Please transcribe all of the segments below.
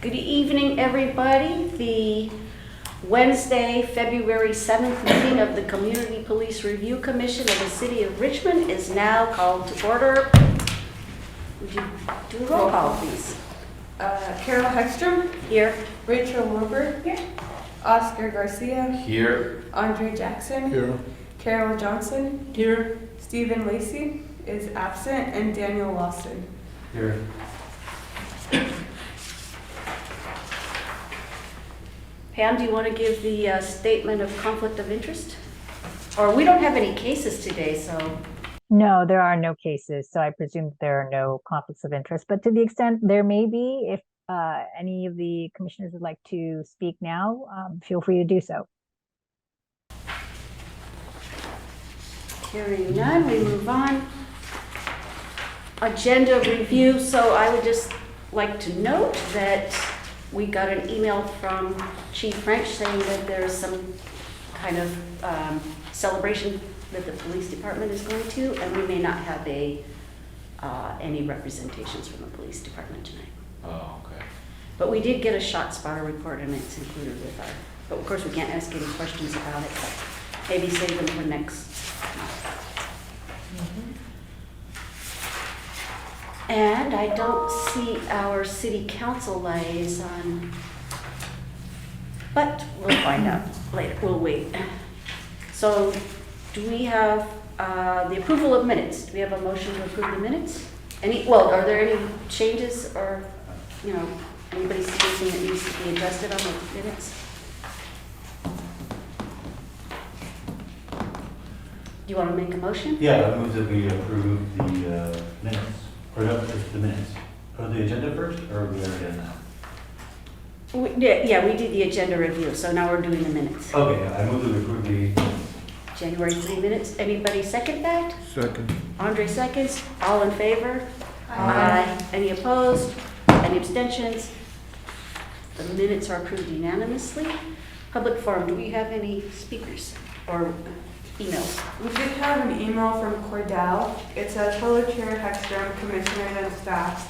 Good evening, everybody. The Wednesday, February 7th meeting of the Community Police Review Commission of the City of Richmond is now called to order. Would you do a roll call, please? Carol Hegstrom. Here. Rachel Wilbur. Here. Oscar Garcia. Here. Andre Jackson. Here. Carol Johnson. Here. Stephen Lacey is absent, and Daniel Lawson. Here. Pam, do you want to give the statement of conflict of interest? Or we don't have any cases today, so. No, there are no cases, so I presume there are no conflicts of interest. But to the extent there may be, if any of the commissioners would like to speak now, feel free to do so. Hearing none, we move on. Agenda review. So I would just like to note that we got an email from Chief French saying that there's some kind of celebration that the police department is going to, and we may not have any representations from the police department tonight. Oh, okay. But we did get a shot spotter report, and it's included with our, but of course we can't ask any questions about it, but maybe save them for next month. And I don't see our city council liaison, but we'll find out later. We'll wait. So do we have the approval of minutes? Do we have a motion to approve the minutes? Are there any changes or, anybody see anything that needs to be adjusted on the minutes? Do you want to make a motion? Yeah, I move that we approve the minutes, or no, just the minutes. Or the agenda first, or are we already done that? Yeah, we did the agenda review, so now we're doing the minutes. Okay, I move that we approve the, January 3 minutes. Anybody second that? Second. Andre seconds. All in favor? Aye. Any opposed? Any abstentions? The minutes are approved unanimously. Public forum, do we have any speakers or emails? We did have an email from Cordell. It says, "Hello, Chair Hegstrom, Commissioners, and staff.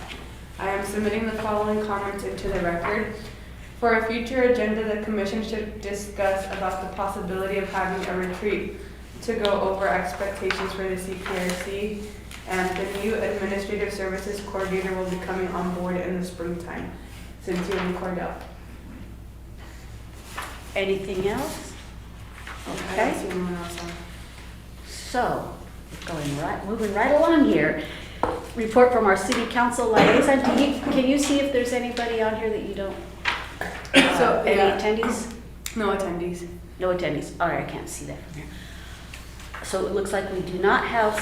I am submitting the following comments into the record. For a future agenda, the Commission should discuss about the possibility of having a retreat to go over expectations for the CPRC, and the new Administrative Services Coordinator will be coming on board in the springtime. Sincerely, Cordell." Anything else? I don't Okay, see anyone else on. so moving right along here. Report from our city council liaison. Can you see if there's anybody on here that you don't? Any yeah. attendees? No attendees. No attendees. All right, I can't see that from here. So it looks like we do not have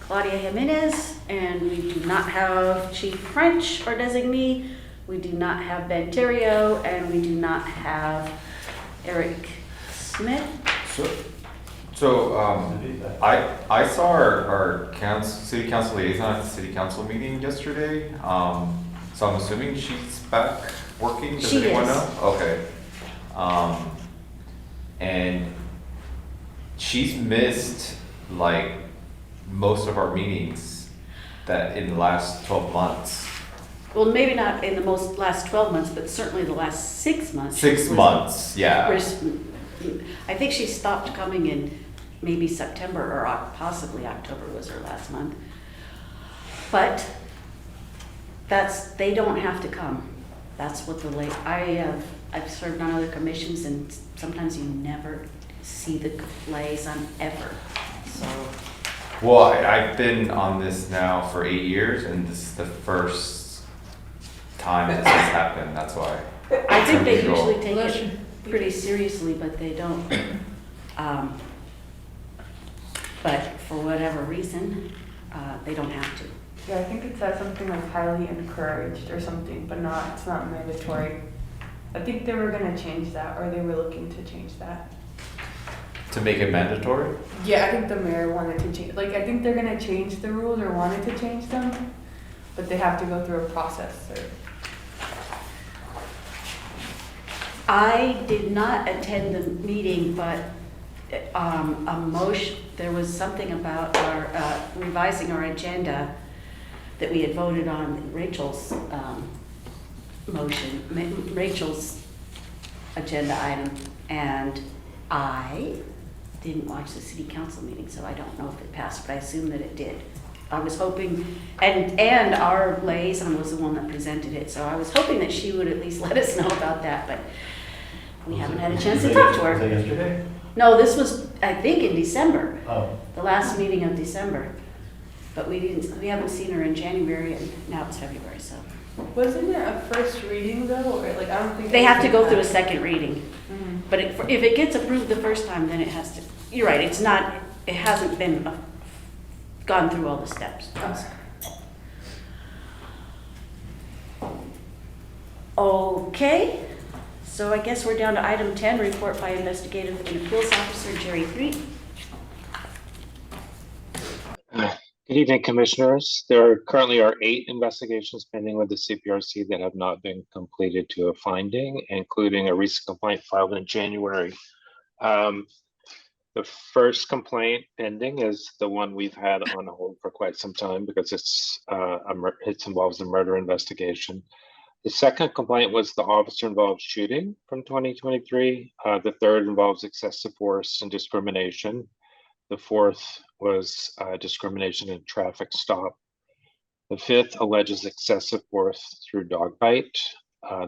Claudia Jimenez, and we do not have Chief French or designee. We do not have Ben Terrio, and we do not have Eric Smith. So I saw our city council liaison at the city council meeting yesterday. So I'm assuming she's back working. Does She anyone is. know? Okay. And she's missed like most of our meetings that in the last 12 months. Well, maybe not in the last 12 months, but certainly the last 6 months. 6 months, yeah. I think she stopped coming in maybe September or possibly October was her last month. But they don't have to come. That's what I've served on other commissions, and sometimes you never see the liaison ever. So. Well, I've been on this now for 8 years, and this is the first time this has happened. That's why. I think they Unusual. usually take it pretty seriously, but they don't. But for whatever reason, they don't have to. Yeah, I think it says something like highly encouraged or something, but it's not mandatory. I think they were gonna change that, or they were looking to change that. To make it mandatory? Yeah, I think the mayor wanted to change, I think they're gonna change the rules or wanted to change them, but they have to go through a process or. I did not attend the meeting, but there was something about our revising our agenda that we had voted on. Rachel's motion, Rachel's agenda item, and I didn't watch the city council meeting, so I don't know if it passed, but I assume that it did. I was hoping, and our liaison was the one that presented it, so I was hoping that she would at least let us know about that, but we haven't had a chance to talk to Was that her. yesterday? No, this was, I think, in December, Oh, the last meeting of December. But we haven't seen her in January, and now it's February, so. Wasn't it a first reading though, or like, I don't think. They have to go through a that. second reading. Mhm. But if it gets approved the first time, then it has to, you're right, it hasn't been gone through all the steps. Okay, so I guess we're down to item 10, report by investigative and appeals officer Jerry Threet. Good evening, Commissioners. There currently are 8 investigations pending with the CPRC that have not been completed to a finding, including a recent complaint filed in January. The first complaint pending is the one we've had on hold for quite some time because it involves a murder investigation. The second complaint was the officer-involved shooting from 2023. The third involves excessive force and discrimination. The fourth was discrimination in traffic stop. The fifth alleges excessive force through dog bite.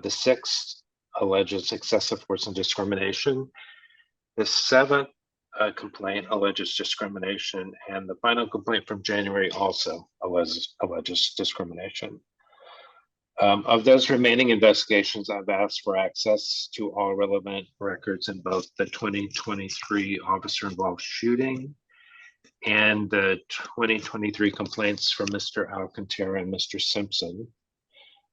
The sixth alleges excessive force and discrimination. The seventh complaint alleges discrimination, and the final complaint from January also alleges discrimination. Of those remaining investigations, I've asked for access to all relevant records in both the 2023 officer-involved shooting and the 2023 complaints from Mr. Alcantara and Mr. Simpson.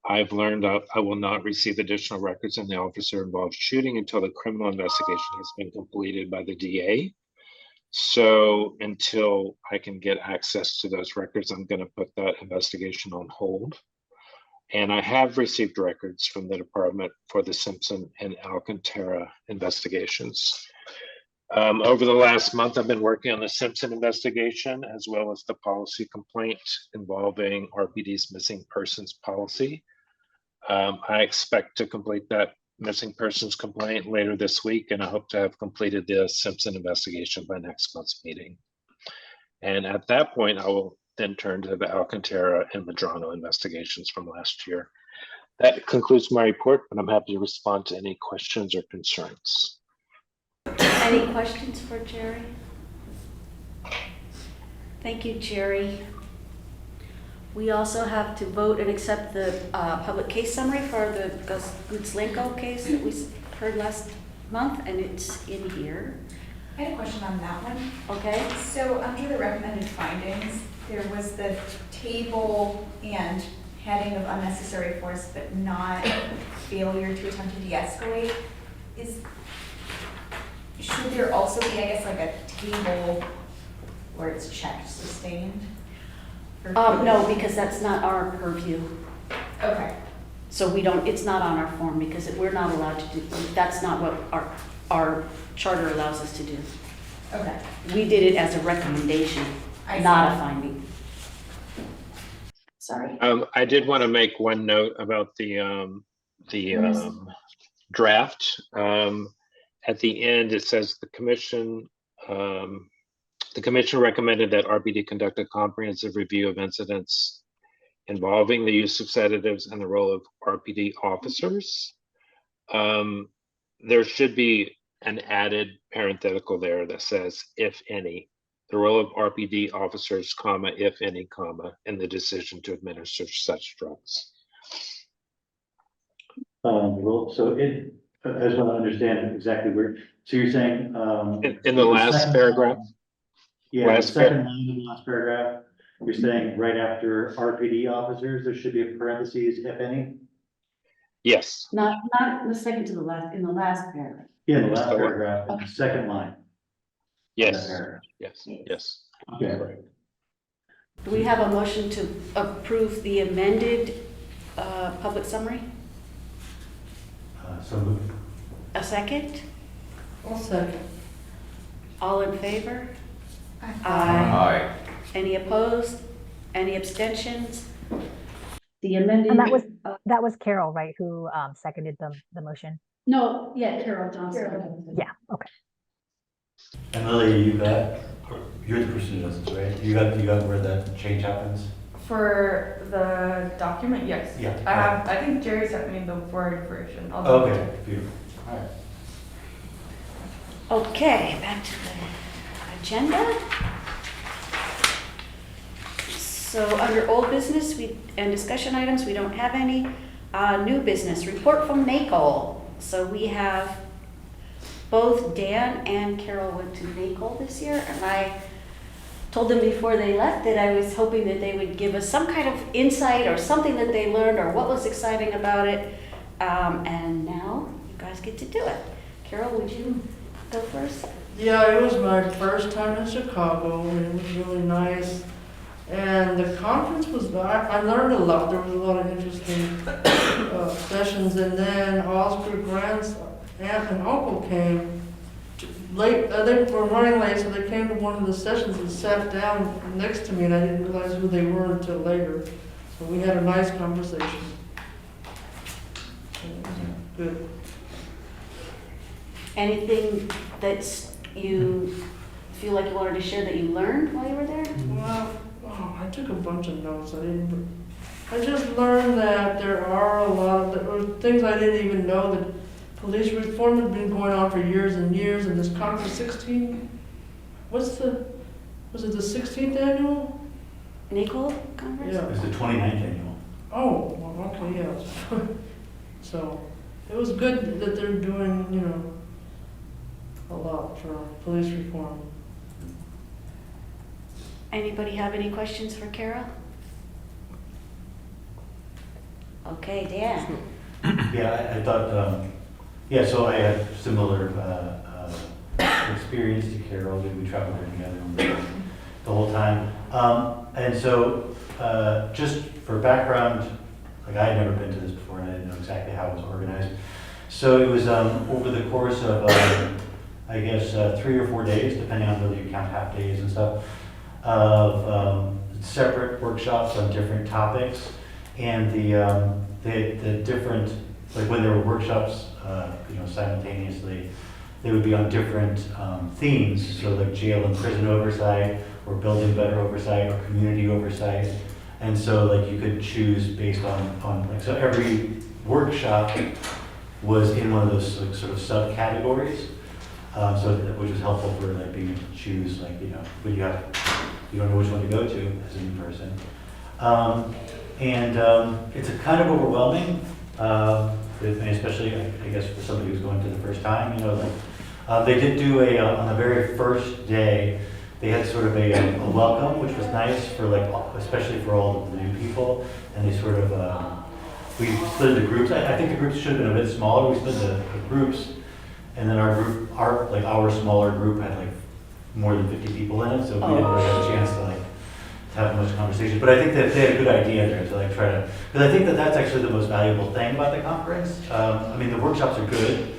I've learned that I will not receive additional records in the officer-involved shooting until the criminal investigation has been completed by the DA. So until I can get access to those records, I'm going to put that investigation on hold. And I have received records from the department for the Simpson and Alcantara investigations. Over the last month, I've been working on the Simpson investigation as well as the policy complaint involving RPD's missing persons policy. I expect to complete that missing persons complaint later this week, and I hope to have completed the Simpson investigation by next month's meeting. And at that point, I will then turn to the Alcantara and Medrano investigations from last year. That concludes my report, but I'm happy to respond to any questions or concerns. Any questions for Jerry? Thank you, Jerry. We also have to vote and accept the public case summary for the Gutzlenko case that we heard last month, and it's in here. I had a question on that one. Okay. So under the recommended findings, there was the table and heading of unnecessary force, but not failure to attempt to de-escalate. Should there also be, I guess, like a table where it's checked sustained? No, because that's not our purview. Okay. So it's not on our form because we're not allowed to do, that's not what our charter allows us to do. Okay. We did it as a recommendation, I see. not a finding. Sorry. I did want to make one note about the draft. At the end, it says the commission recommended that RPD conduct a comprehensive review of incidents involving the use of sedatives and the role of RPD officers. There should be an added parenthetical there that says, if any, the role of RPD officers, comma, if any, comma, in the decision to administer such drugs. Well, so I just want to understand exactly where, so you're saying. In the last second paragraph? line- Yeah, the second line in the last paragraph, you're saying right after RPD officers, there should be a parentheses, if any? Yes. Not the second to the last, in the last paragraph. Yeah, the last So- paragraph, in the second line. of that Yes. paragraph. Yes. Okay. Do we have a motion to approve the amended public summary? So moved. A second? Also. All in favor? Aye. Aye. Any opposed? Any abstentions? The amended. And that was Carol, right, who seconded the motion? No, yeah, Carol Johnson. Yeah, okay. And Lily, you're the person who does this, right? You got where that change happens? For the document, yes. Yeah. I think Jerry sent me the Word version. I'll double Okay, check. beautiful. All right. Okay, back to the agenda. So under old business and discussion items, we don't have any. New business, report from NACOL. So we have both Dan and Carol went to NACOL this year, and I told them before they left that I was hoping that they would give us some kind of insight or something that they learned or what was exciting about it. And now you guys get to do it. Carol, would you go first? Yeah, it was my first time in Chicago, and it was really nice. And the conference was, I learned a lot. There was a lot of interesting sessions. And then Oscar Grant's aunt and uncle came late. They were running late, so they came to one of the sessions and sat down next to me, and I didn't realize who they were until later. So we had a nice conversation. It was good. Anything that you feel like you wanted to share that you learned while you were there? Well, I took a bunch of notes. I just learned that there are a lot of things I didn't even know, that police reform has been going on for years and years, and this conference was it the 16th annual? NACOL conference? Yeah. It's the 29th annual. Oh, well, okay, yeah. So it was good that they're doing, a lot for police reform. Anybody have any questions for Carol? Okay, Dan. Yeah, I thought, so I had similar experience to Carol. We traveled there together the whole time. And so, just for background, like I had never been to this before and I didn't know exactly how it was organized. So it was over the course of, 3 or 4 days, depending on whether you count half days and stuff, of separate workshops on different topics. And the different, like when there were workshops, simultaneously, they would be on different themes. So like jail and prison oversight, or building better oversight, or community oversight. And so like you could choose based on so every workshop was in one of those like, sort of subcategories. Which was helpful for like being able to choose, like, when you don't know which one to go to as a new person. It's a kind of overwhelming, especially I guess for somebody who's going to the first time, they did do on the very first day, they had sort of a welcome, which was nice for especially for all of the new people. And they sort of, we split into groups. I think the groups should have been a bit smaller. We split the groups. And then our smaller group had more than 50 people in it, so we didn't really have a chance to have much conversation. But I think that they had a good idea there to try to, because I think that that's actually the most valuable thing about the conference. The workshops are good,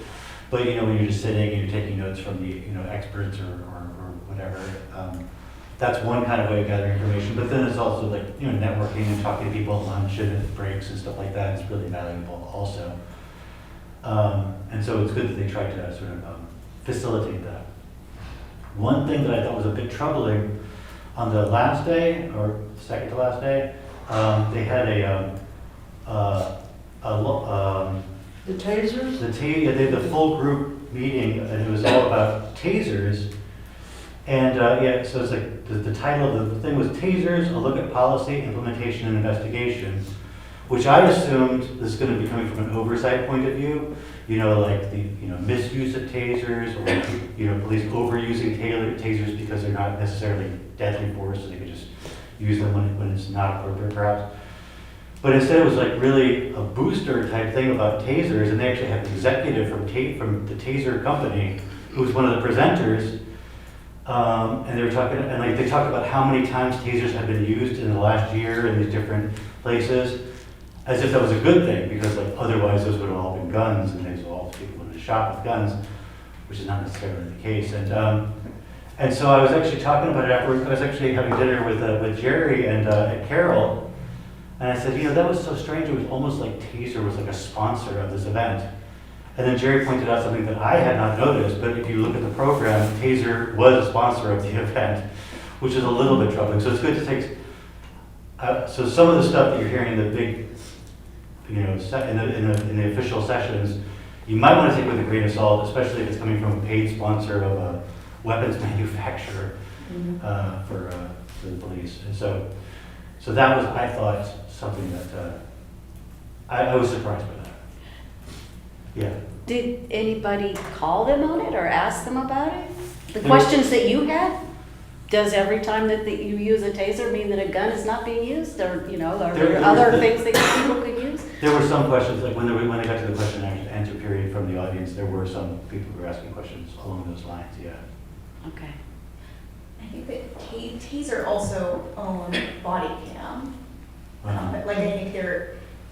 but when you're just sitting and you're taking notes from the experts or whatever, that's one kind of way of gathering information. But then it's also networking and talking to people at lunch and at breaks and stuff like that. It's really valuable also. And so it's good that they tried to sort of facilitate that. One thing that I thought was a bit troubling, on the last day, or second to last day, they had The tasers? they had the full group meeting, and it was all about tasers. And so it's like the title of the thing was Tasers, a look at policy, implementation, and investigation, which I assumed this is going to be coming from an oversight point of view, the misuse of tasers, or police overusing tasers because they're not necessarily deadly force, so they could just use them when it's not appropriate, perhaps. But instead, it was really a booster type thing about tasers, and they actually had an executive from the taser company who was one of the presenters, and they were talking, and they talked about how many times tasers have been used in the last year in these different places. As if that was a good thing, because otherwise those would have all been guns, and these all people would have shot with guns, which is not necessarily the case. And so I was actually talking about it afterwards. I was actually having dinner with Jerry and Carol, And I said, you know, that was so strange. It was almost like Taser was like a sponsor of this event. And then Jerry pointed out something that I had not noticed, but if you look at the program, Taser was a sponsor of the event, which is a little bit troubling. So it's good to take, so some of the stuff that you're hearing in the big, you know, in the official sessions, you might want to take with a grain of salt, especially if it's coming from a paid sponsor of a weapons manufacturer for the police. And so that was, I thought, something that I was surprised by that. Yeah. Did anybody call them on it or ask them about it? The questions that you had? Does every time that you use a taser mean that a gun is not being used? Or, you know, are there other things that people could use? There were some questions, like when they got to the question and answer period from the audience, there were some people who were asking questions along those lines, yeah. Okay. I think that Taser also owned body cam. But like I think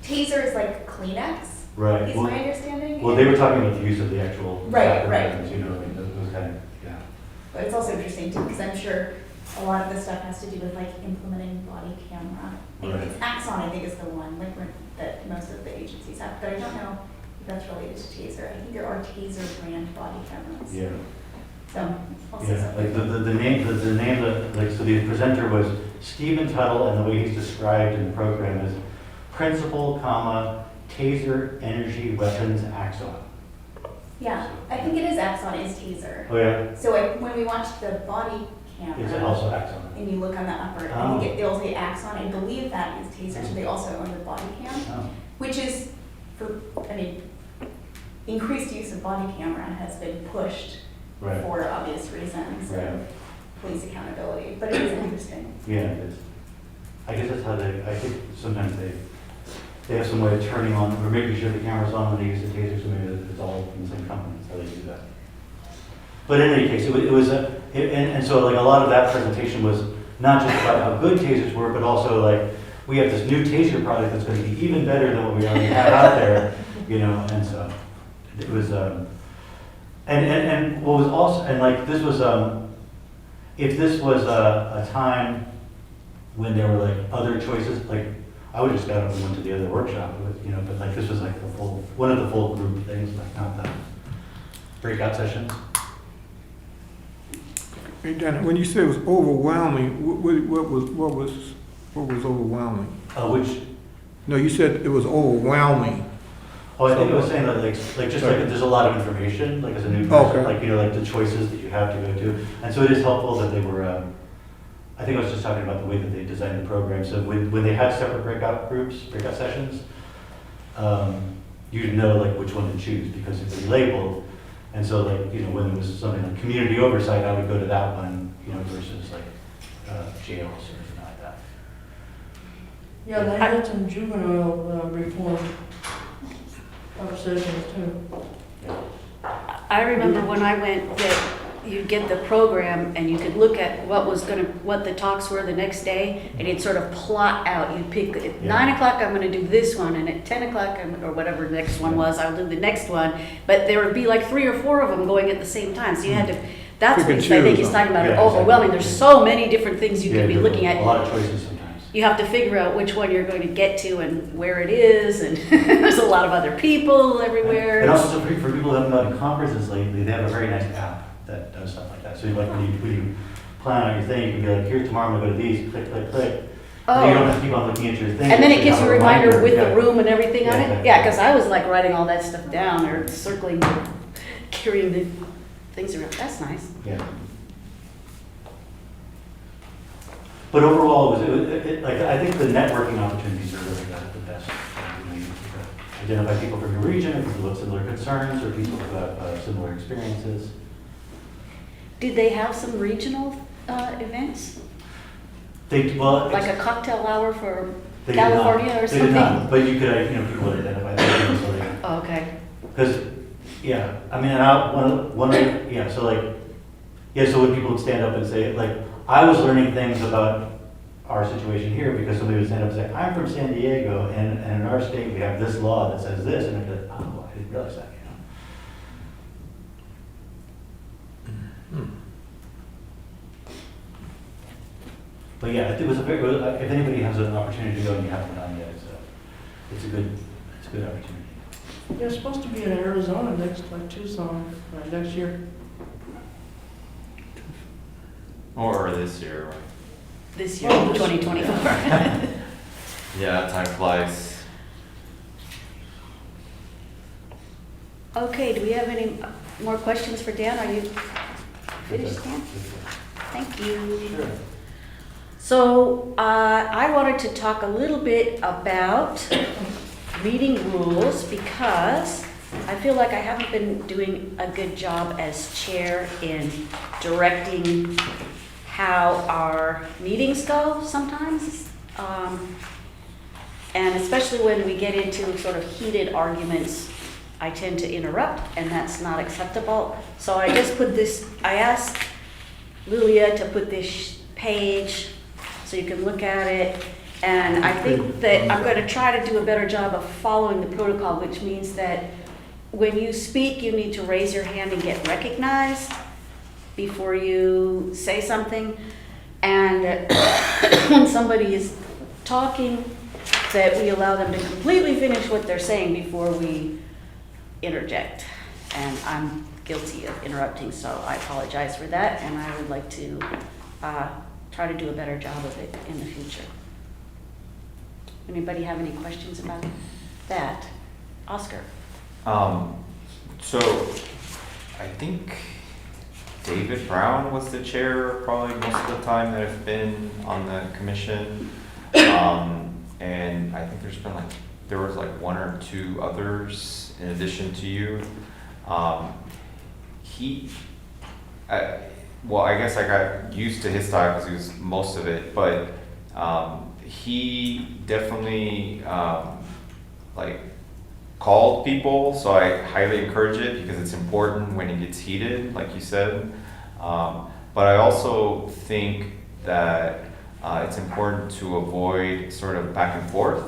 Taser is like Kleenex, Right. is Well, my understanding. well, they were talking about the use of the actual. Right. weapons, you know, I mean, those kind of, yeah. But it's also interesting too, because I'm sure a lot of this stuff has to do with like implementing body camera. I think Right. it's Axon, I think is the one, like that most of the agencies have, but I don't know if that's related to Taser. I think there are Taser brand body cameras. Yeah. So, also Yeah, something. like the name, like, so the presenter was Stephen Tuttle, and the way he's described in the program is Principal, Taser Energy Weapons Axon. Yeah, I think it is Axon is Taser. Oh, yeah? So when we watch the body camera. Is it also Axon? And you look on the upper, I think they'll say Axon, I believe that is Taser, so they also own the body cam, Oh, which is increased use of body camera has been pushed right. for obvious reasons Right. of police accountability, but it is interesting. Yeah, it is. I guess that's how I think sometimes they have some way of turning on, or making sure the camera's on when they use the taser, so maybe it's all in the same company, that's how they do that. But in any case, and so like a lot of that presentation was not just about how good tasers were, but also like, we have this new taser product that's gonna be even better than what we already have out there, you know, and so it was, and what was also, and like this was, if this was a time when there were like other choices, like I would just got up and went to the other workshop, you know, but like this was like one of the full group things, like not the breakout sessions. Hey, Danny, when you said it was overwhelming, what was overwhelming? Which, No, you said it was overwhelming. oh, I think I was saying that like just like there's a lot of information, like as a new person, Okay. like, you know, like the choices that you have to go to. And so it is helpful that they were, I think I was just talking about the way that they designed the program. So when they had separate breakout sessions, you'd know like which one to choose because it was labeled. And so like, you know, when there was something like community oversight, I would go to that one, you know, versus like jails or something like that. Yeah, they had some juvenile reform sessions too. I remember when I went that you'd get the program and you could look at what the talks were the next day, and you'd sort of plot out. You'd pick at 9 o'clock I'm gonna do this one, and at 10 o'clock or whatever the next one was, I'll do the next one. But there would be like 3 or 4 of them going at the same time, so you had to. That's Pick what and I think choose he's talking about. Yeah, Overwhelming. exactly. There's so many different things you Yeah, could be there looking were at. a lot of choices sometimes. You have to figure out which one you're going to get to and where it is, and there's a lot of other people everywhere. And also for people who haven't gone to conferences lately, they have a very nice app that does stuff like that. So like when you plan out your thing, you can be like, here tomorrow I'm gonna go to these, click, click, click. And you don't have to keep on looking at your thing. And then it You gives have you a reminder with yeah. the room and everything on Yeah, it? exactly. Yeah, because I was like writing all that stuff down or circling, carrying the things around. That's nice. Yeah. But overall, like, I think the networking opportunities are really the best. You know, you identify people from your region, or people who have similar concerns, or people who have similar experiences. Did they have some regional events? Well, Like a cocktail hour for they did not. California or They something? did not, but you could, you know, people would identify that. So they, Oh, okay. because, yeah, I mean, yeah, so like, yeah, so when people would stand up and say, like, I was learning things about our situation here because somebody would stand up and say, I'm from San Diego, and in our state we have this law that says this, and I'd be like, oh, I didn't realize that, you know. But yeah, it was a very, if anybody has an opportunity to go and you haven't gone yet, it's a good opportunity. You're supposed to be in Arizona next, like Tucson, next year. Or this year, right? This year, Oh, this- 2024. Yeah, time flies. Okay, do we have any more questions for Dan? Are you finished, Dan? Thank you. Sure. So I wanted to talk a little bit about meeting rules because I feel like I haven't been doing a good job as chair in directing how our meetings go sometimes. And especially when we get into sort of heated arguments, I tend to interrupt, and that's not acceptable. So I just put this, I asked Lulia to put this page so you can look at it. And I think that I'm going to try to do a better job of following the protocol, which means that when you speak, you need to raise your hand and get recognized before you say something. And when somebody is talking, that we allow them to completely finish what they're saying before we interject. And I'm guilty of interrupting, so I apologize for that, and I would like to try to do a better job of it in the future. Anybody have any questions about that? Oscar? So I think David Brown was the chair probably most of the time that I've been on the commission. And I think there was like one or two others in addition to you. Well, I guess I got used to his style because he was most of it, but he definitely like called people, so I highly encourage it because it's important when it gets heated, like you said. But I also think that it's important to avoid sort of back and forth,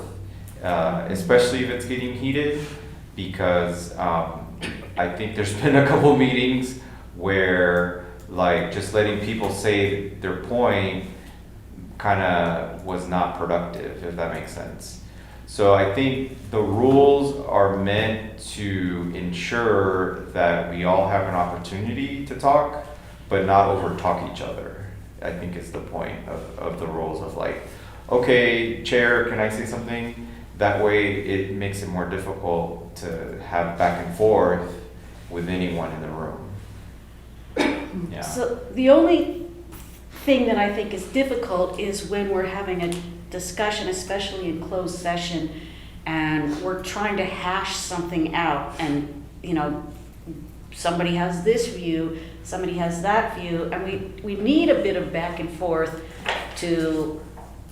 especially if it's getting heated, because I think there's been a couple meetings where like just letting people say their point kind of was not productive, if that makes sense. So I think the rules are meant to ensure that we all have an opportunity to talk, but not over talk each other. I think is the point of the rules of like, okay, chair, can I say something? That way it makes it more difficult to have back and forth with anyone in the room. Yeah. So the only thing that I think is difficult is when we're having a discussion, especially in closed session, and we're trying to hash something out, and you know, somebody has this view, somebody has that view, and we need a bit of back and forth to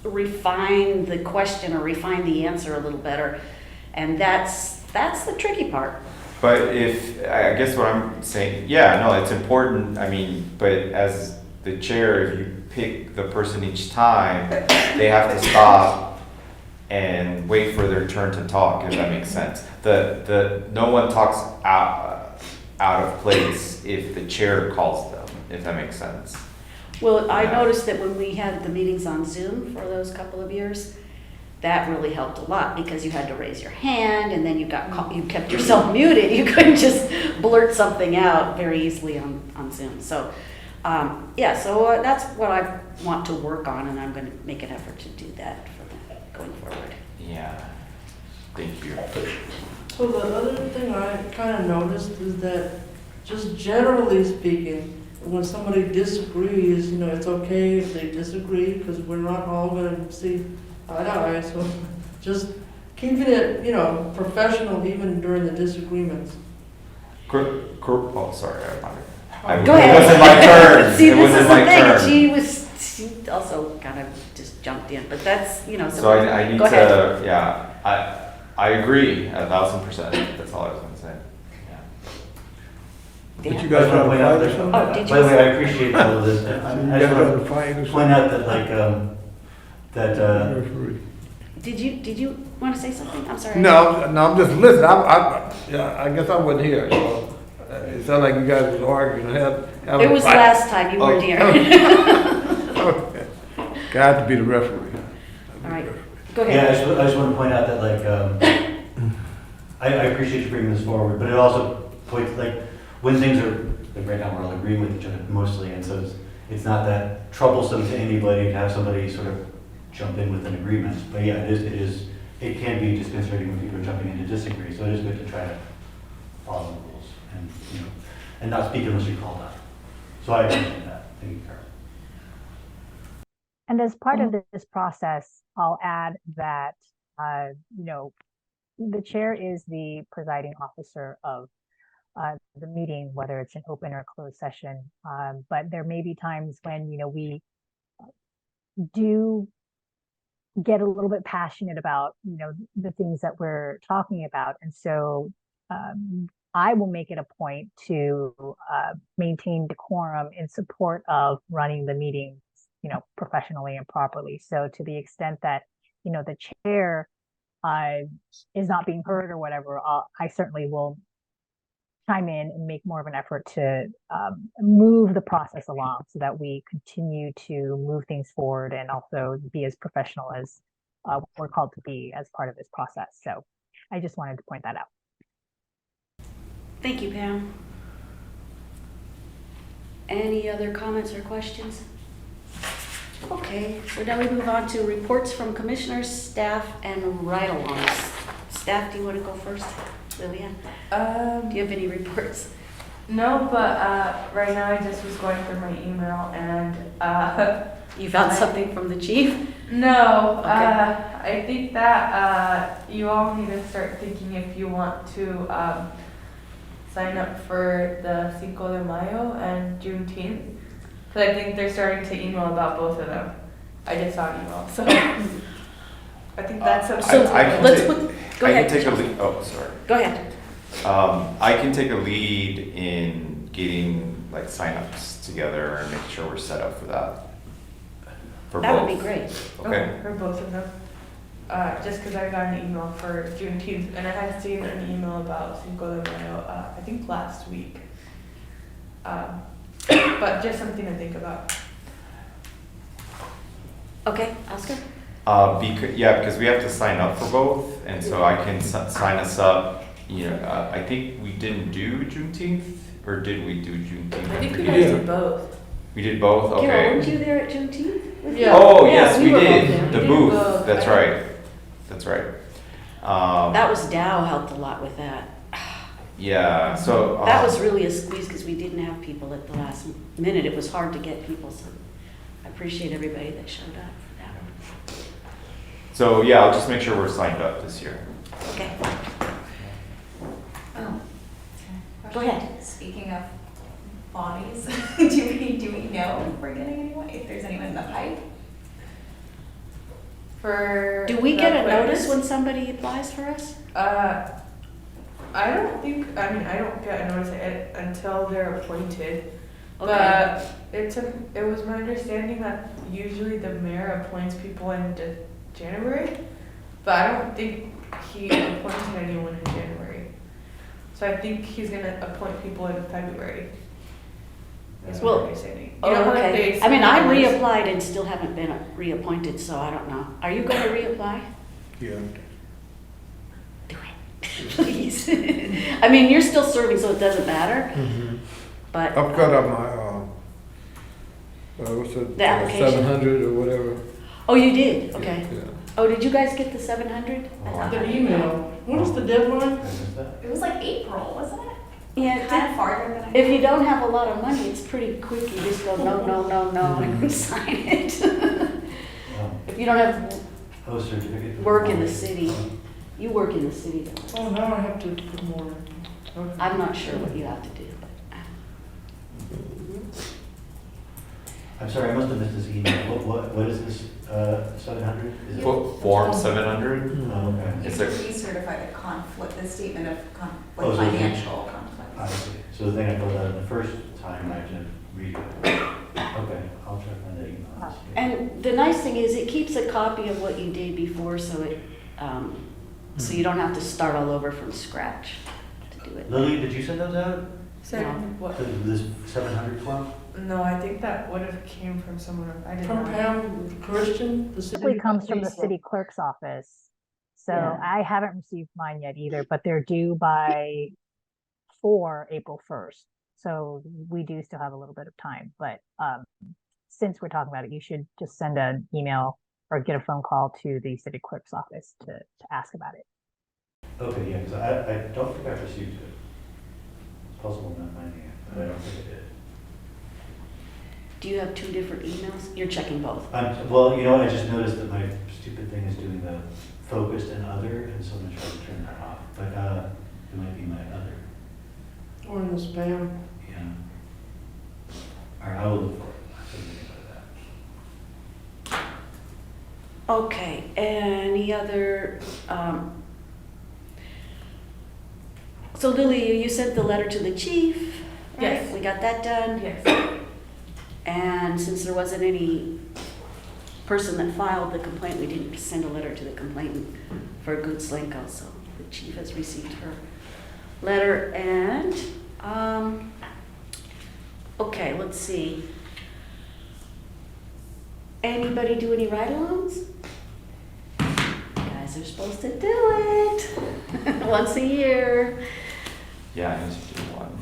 refine the question or refine the answer a little better, and that's the tricky part. But I guess what I'm saying, yeah, no, it's important. I mean, but as the chair, if you pick the person each time, they have to stop and wait for their turn to talk, if that makes sense. No one talks out of place if the chair calls them, if that makes sense. Well, I Yeah. noticed that when we had the meetings on Zoom for those couple of years, that really helped a lot because you had to raise your hand and then you kept yourself muted. You couldn't just blurt something out very easily on Zoom. So, so that's what I want to work on, and I'm going to make an effort to do that going forward. Yeah. Thank you. So the other thing I kind of noticed is that, just generally speaking, when somebody disagrees, you know, it's okay if they disagree because we're not all going to see eye to eye. So just keeping it, you know, professional even during the disagreements. Oh, sorry. Go ahead. It wasn't my turn. See, It this wasn't is the my thing. turn. She also kind of just jumped in, but that's, you know. So I need go ahead. to, yeah, I agree 1,000%. That's all I was gonna say. Yeah. But you Dan? guys I just have wanna a point out fight or that- something? Oh, did By the you- way, I appreciate all of this. You I guys just have want a fight or to something? point out that Referee. Did you want to say something? I'm sorry. No, I'm just listening. I guess I wasn't here, so it sounded like you guys was arguing. Having It a was fight. last time you weren't here. Okay. I have to be the referee. All right, go Yeah, ahead. I just want to point out that I appreciate you bringing this forward, but it also points, when things are, right now, we're all agreeing with each other mostly, and so it's not that troublesome to anybody to have somebody sort of jump in with an agreement. But yeah, it can be disconcerting when people are jumping in to disagree, so it is good to try to follow the rules and, and not speak unless you're called on. So I appreciate that. Thank you, Carol. And as part of this process, I'll add that, the chair is the presiding officer of the meeting, whether it's an open or closed session. But there may be times when, we do get a little bit passionate about, the things that we're talking about. And so I will make it a point to maintain decorum in support of running the meetings, professionally and properly. So to the extent that, the chair is not being heard or whatever, I certainly will chime in and make more of an effort to move the process along so that we continue to move things forward and also be as professional as we're called to be as part of this process. So I just wanted to point that out. Thank you, Pam. Any other comments or questions? Okay, so now we move on to reports from commissioners, staff, and ride-alongs. Staff, do you want to go first? Lillian, do you have any reports? No, but right now I just was going through my email and You found something from the chief? no, Okay. I think that you all need to start thinking if you want to sign up for the Cinco de Mayo and Juneteenth. Because I think they're starting to email about both of them. I just saw an email, so I think that's a. So I can let's take- put, go I ahead. can take a lead, oh, sorry. Go ahead. I can take a lead in getting like signups together and making sure we're set up for that. For That would both. be great. Okay. For both of them. Just because I got an email for Juneteenth, and I had seen an email about Cinco de Mayo, I think last week. But just something to think about. Okay, Oscar? Because we have to sign up for both, and so I can sign us up. I think we didn't do Juneteenth, or did we do Juneteenth? I think we forget. guys Yeah. did both. We did both. Okay. Carol, weren't you there at Juneteenth? with me? Yeah. Oh Yeah, yes, we were both did there. the We did booth. both. That's I- right. That's right. That was Dow helped a lot with that. Yeah. So That was really a squeeze because we didn't have people at the last minute. It was hard to get people, so I appreciate everybody that showed up for that one. So yeah, I'll just make sure we're signed up this year. Okay, Oh. Go ahead. Speaking of bodies, do we know if we're getting anyone, if there's anyone in the pipe? For do we the get a appointments, notice when somebody applies for us? I don't get a notice until they're appointed. Okay, But it was my understanding that usually the mayor appoints people in January, but I don't think he appointed anyone in January. So I think he's gonna appoint people in February. Is Well, my understanding. You know oh, how okay. they I mean, I submit the list? reapplied and still haven't been reappointed, so I don't know. Are you going to reapply? Yeah. Do it, please. I mean, you're still serving, so it doesn't matter, Mhm. but. I've got up my, what's it? The application? 700 or whatever. Oh, you did? Okay. Yeah. Oh, did you guys get the 700? The email, what is the deadline? Did I miss that? It was like April, wasn't it? Yeah, Kind of farther than I. if you don't have a lot of money, it's pretty quick. You just go, no, no, no, no, and sign it. If you don't have, Oh, certificate. Work in the city. you work in the city though. Oh, now I have to put more. Okay. I'm not sure what you have to do. I'm sorry, I must have missed this email. What is this, 700? Is it? Form 700. Oh, okay. You It's have a- to recertify the statement of Oh, so it's- financial I conflict. see. So the thing I filled out the first time, I have to read it. Okay, I'll try to find that email. And the nice thing is it keeps a copy of what you did before, so it, so you don't have to start all over from scratch to do it. Lily, did you send those out? Send No. what? This 700 form? No, I think that would have came from someone, I did From not. Pam Christian, the city. Typically comes from the city clerk's office. So Yeah. I haven't received mine yet either, but they're due by April 1st. So we do still have a little bit of time, but since we're talking about it, you should just send an email or get a phone call to the city clerk's office to ask about it. Okay, yeah, because I don't think I've received it. It's possible I'm not finding it, but I don't think I did. Do you have two different emails? You're checking both. Well, you know, I just noticed that my stupid thing is doing the focused and other, and so I'm gonna try to turn that off. But it might be my other, Or in the spam. yeah. All right, I will look for it. I shouldn't think about that. Okay, any other, so Lily, you sent the letter to the chief, right? Yes. We got that done? Yes. And since there wasn't any person that filed the complaint, we didn't send a letter to the complainant for Goodslinko, so the chief has received her letter and, okay, let's see. Anybody do any ride-alongs? You guys are supposed to do it once a year. Yeah, I need to do one.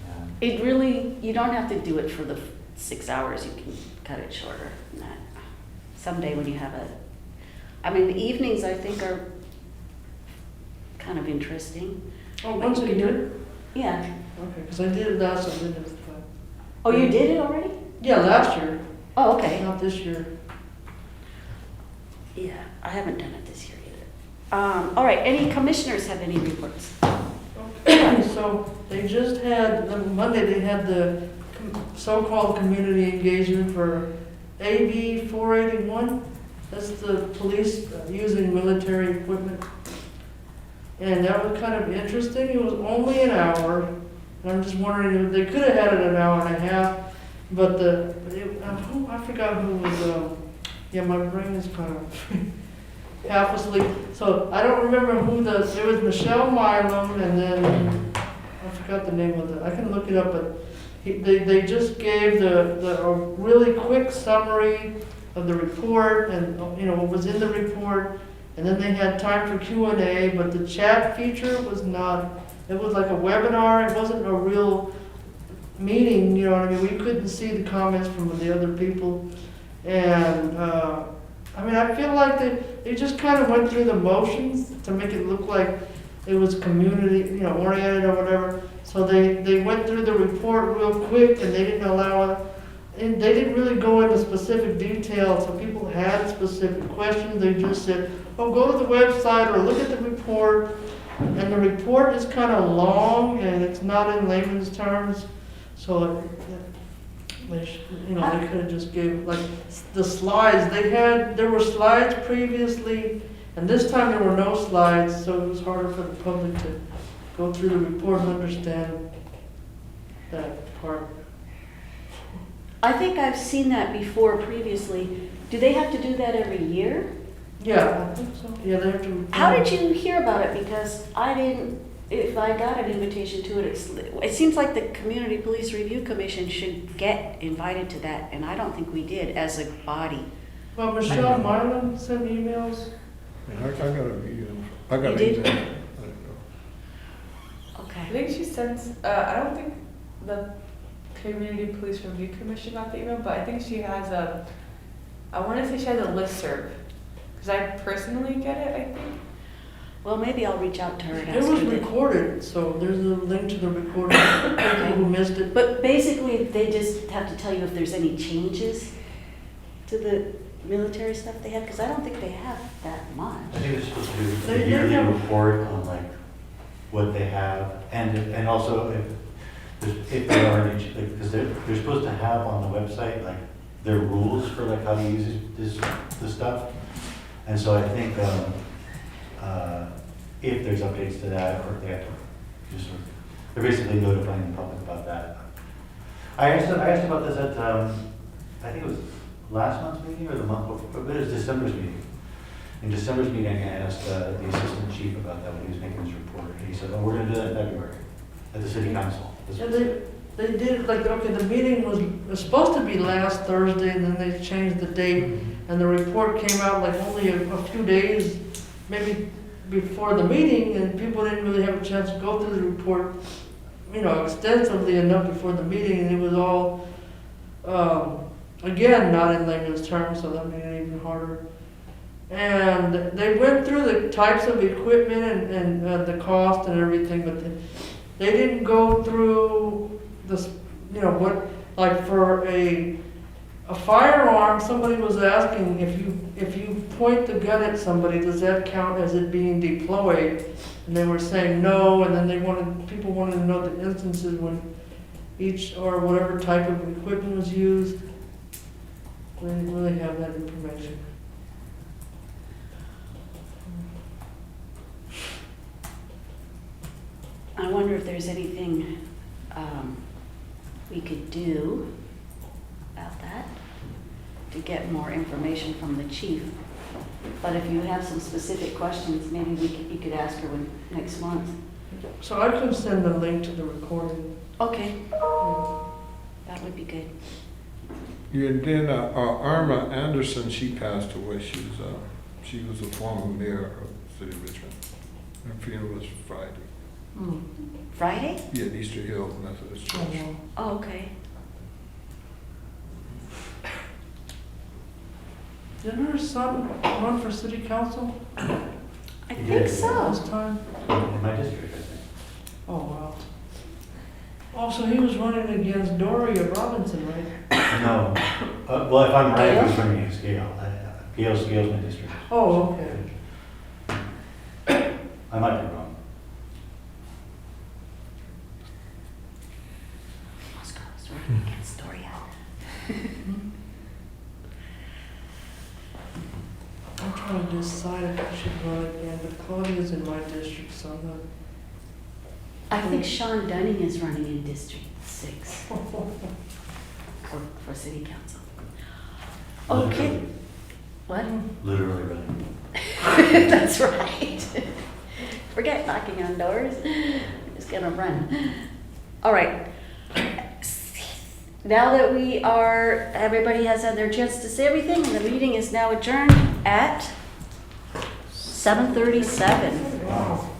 Yeah. It really, you don't have to do it for the 6 hours, you can cut it shorter than that. Someday when you have I mean, the evenings I think are kind of interesting. Oh, once a year? Yeah. Okay, because I did it last, I did it this time. Oh, you did it already? Yeah, last year, Oh, okay. not this year. Yeah, I haven't done it this year either. All right, any commissioners have any reports? So they just had, on Monday, they had the so-called community engagement for AB 481. That's the police using military equipment. And that was kind of interesting. It was only an hour. And I'm just wondering if they could have had it an hour and a half. But I forgot who was, yeah, my brain is kind of half asleep. So I don't remember it was Michelle Milam and then, I forgot the name of it. I can look it up, but they just gave a really quick summary of the report and, you know, what was in the report. And then they had time for Q&A, but the chat feature was not, it was like a webinar. It wasn't a real meeting, you know what I mean? We couldn't see the comments from the other people. And, I mean, I feel like they just kind of went through the motions to make it look like it was community, you know, oriented or whatever. So they went through the report real quick and they didn't allow it. And they didn't really go into specific detail, so people had specific questions. They just said, oh, go to the website or look at the report. And the report is kind of long and it's not in layman's terms. So, you know, they could have just gave, like, the slides. There were slides previously, and this time there were no slides, so it was harder for the public to go through the report and understand that part. I think I've seen that before previously. Do they have to do that every year? Yeah, I think so. Yeah, they have to. How did you hear about it? Because I didn't, if I got an invitation to it, it seems like the Community Police Review Commission should get invited to that, and I don't think we did as a body. Well, Michelle Marlin sent emails. I got an email. I got You an did? email. I Okay. think she sends, I don't think the Community Police Review Commission got the email, but I think she has I want to say she has a listserv. Because I personally get it, I think. Well, maybe I'll reach out to her and It ask was her. to- recorded, so there's a link to the recording for people who missed it. But basically, they just have to tell you if there's any changes to the military stuff they have, because I don't think they have that much. I think they're supposed to do They a yearly have- report on like what they have, and also if there are any, because they're supposed to have on the website, like, their rules for like how to use this stuff. And so I think, if there's updates to that, or if they have to just sort of, they're basically notifying the public about that. I asked about this at, I think it was last month's meeting or the month before, but it was December's meeting. In December's meeting, I asked the assistant chief about that when he was making his report, and he said, oh, we're gonna do that in February at the city council. And they did, like, okay, the meeting was supposed to be last Thursday, and then they changed the date, and the report came out like only a few days, maybe before the meeting, and people didn't really have a chance to go through the report, you know, extensively enough before the meeting, and it was all, again, not in layman's terms, so that made it even harder. And they went through the types of equipment and the cost and everything, but they didn't go through this, you know, what, like for a firearm, somebody was asking if you point the gun at somebody, does that count as it being deployed? And they were saying no, and then people wanted to know the instances when each or whatever type of equipment was used. We didn't really have that information. I wonder if there's anything we could do about that to get more information from the chief. But if you have some specific questions, maybe you could ask her next month. So I can send a link to the recording. Okay, Yeah. that would be good. Yeah, and then Irma Anderson, she passed away. She was a former mayor of the city of Richmond. Her funeral was Friday. Hmm. Friday? Yeah, at Easter Hill Methodist Oh, Church. well. Oh, okay. Didn't her son run for city council I He think did. so. last time? In my district, I think. Oh, wow. Oh, so he was running against Doria Robinson, right? No, well, if I'm right, Gail? he's running against Gail. Gail's my district. Oh, okay. I might be wrong. Moscow's running against Doria. I'm trying to decide if I should run again, but Claudia's in my district, so I'm not. I think Sean Dunning is running in District 6 for city council. Okay. What? Literally running. That's right. Forget knocking on doors. Just gonna run. All right. Now that everybody has had their chance to say everything, the meeting is now adjourned at 7:37. Wow.